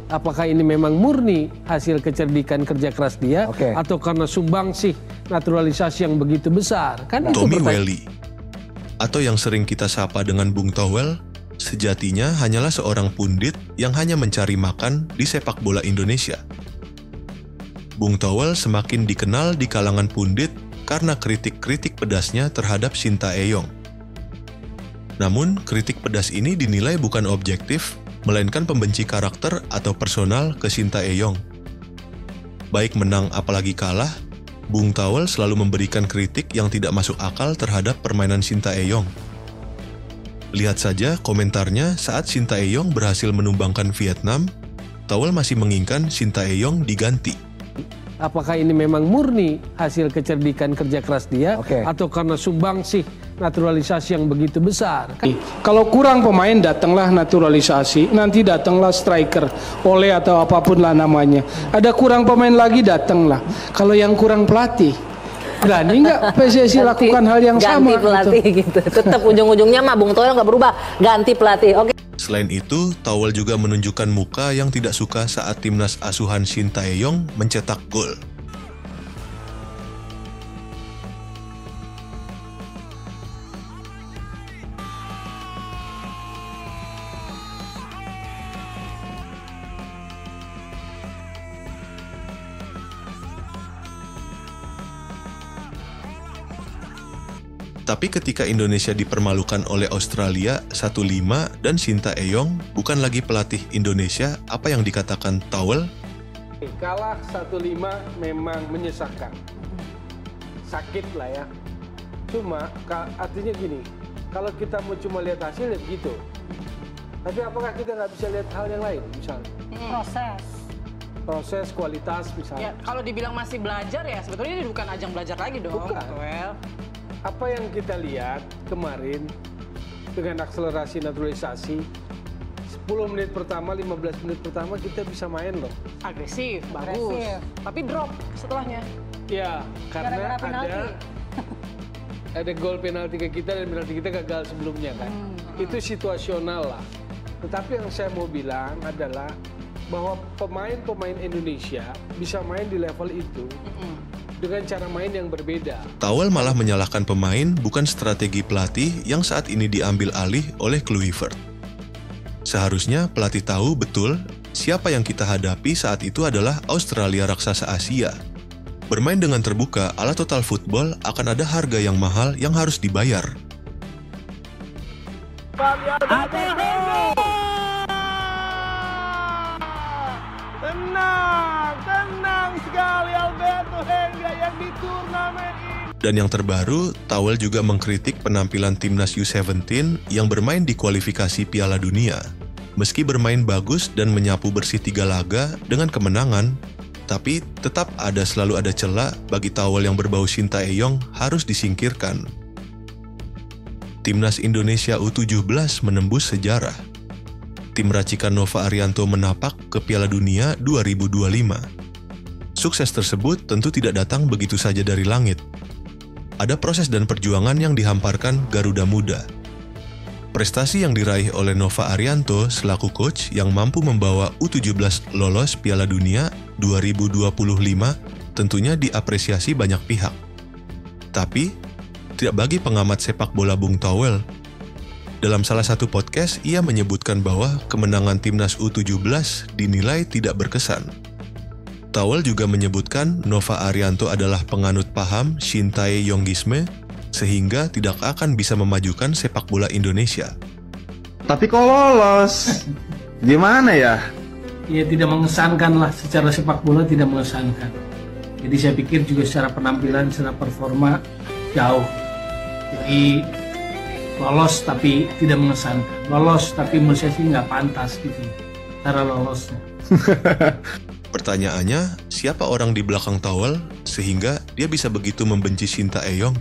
apakah ini memang murni hasil kecerdikan kerja keras dia, atau karena sumbangsih naturalisasi yang begitu besar? Kan Tommy Welly, atau yang sering kita sapa dengan Bung Towel, sejatinya hanyalah seorang pundit yang hanya mencari makan di sepak bola Indonesia. Bung Towel semakin dikenal di kalangan pundit karena kritik-kritik pedasnya terhadap Sintayong. Namun, kritik pedas ini dinilai bukan objektif, melainkan pembenci karakter atau personal ke Sintayong. Baik menang apalagi kalah, Bung Towel selalu memberikan kritik yang tidak masuk akal terhadap permainan Sintayong. Lihat saja komentarnya saat Sintayong berhasil menumbangkan Vietnam, Towel masih menginginkan Sintayong diganti. Apakah ini memang murni hasil kecerdikan kerja keras dia, atau karena sumbangsih naturalisasi yang begitu besar? Kalau kurang pemain, datanglah naturalisasi, nanti datanglah striker, oleh atau apapun lah namanya. Ada kurang pemain lagi, datanglah. Kalau yang kurang pelatih, berani nggak PSSI lakukan hal yang sama? Ganti pelatih gitu. Tetap ujung-ujungnya mah Bung Towel nggak berubah, ganti pelatih. Selain itu, Towel juga menunjukkan muka yang tidak suka saat timnas asuhan Sintayong mencetak gol. Tapi ketika Indonesia dipermalukan oleh Australia 1-5 dan Sintayong bukan lagi pelatih Indonesia, apa yang dikatakan Towel? Kalah 1-5 memang menyesakan. Sakit lah ya. Cuma artinya gini, kalau kita mau cuma lihat hasil ya begitu. Tapi apakah kita nggak bisa lihat hal yang lain misalnya? Proses, kualitas misalnya. Ya, kalau dibilang masih belajar ya sebetulnya ini bukan ajang belajar lagi dong. Bukan. Apa yang kita lihat kemarin dengan akselerasi naturalisasi, 10 menit pertama, 15 menit pertama kita bisa main loh. Agresif, bagus. Tapi drop setelahnya. Ya, karena ada gol penalti ke kita dan penalti kita gagal sebelumnya kan. Itu situasional lah. Tetapi yang saya mau bilang adalah bahwa pemain-pemain Indonesia bisa main di level itu dengan cara main yang berbeda. Towel malah menyalahkan pemain bukan strategi pelatih yang saat ini diambil alih oleh Kluivert. Seharusnya pelatih tahu betul siapa yang kita hadapi saat itu adalah Australia raksasa Asia. Bermain dengan terbuka ala total football akan ada harga yang mahal yang harus dibayar. Tenang sekali Alberto Henry yang di turnamen ini. Dan yang terbaru, Towel juga mengkritik penampilan timnas U17 yang bermain di kualifikasi Piala Dunia. Meski bermain bagus dan menyapu bersih 3 laga dengan kemenangan, tapi tetap selalu ada celah bagi Towel yang berbau Sintayong harus disingkirkan. Timnas Indonesia U17 menembus sejarah. Tim racikan Nova Arianto menapak ke Piala Dunia 2025. Sukses tersebut tentu tidak datang begitu saja dari langit. Ada proses dan perjuangan yang dihamparkan Garuda Muda. Prestasi yang diraih oleh Nova Arianto selaku coach yang mampu membawa U17 lolos Piala Dunia 2025 tentunya diapresiasi banyak pihak. Tapi, tidak bagi pengamat sepak bola Bung Towel. Dalam salah satu podcast, ia menyebutkan bahwa kemenangan timnas U17 dinilai tidak berkesan. Towel juga menyebutkan Nova Arianto adalah penganut paham Sintayongisme, sehingga tidak akan bisa memajukan sepak bola Indonesia. Tapi kok lolos? Gimana ya? Ya tidak mengesankan lah, secara sepak bola tidak mengesankan. Jadi saya pikir juga secara penampilan, secara performa jauh. Jadi lolos tapi tidak mengesankan. Lolos tapi menurut saya sih nggak pantas gitu cara lolosnya. Pertanyaannya, siapa orang di belakang Towel sehingga dia bisa begitu membenci Sintayong?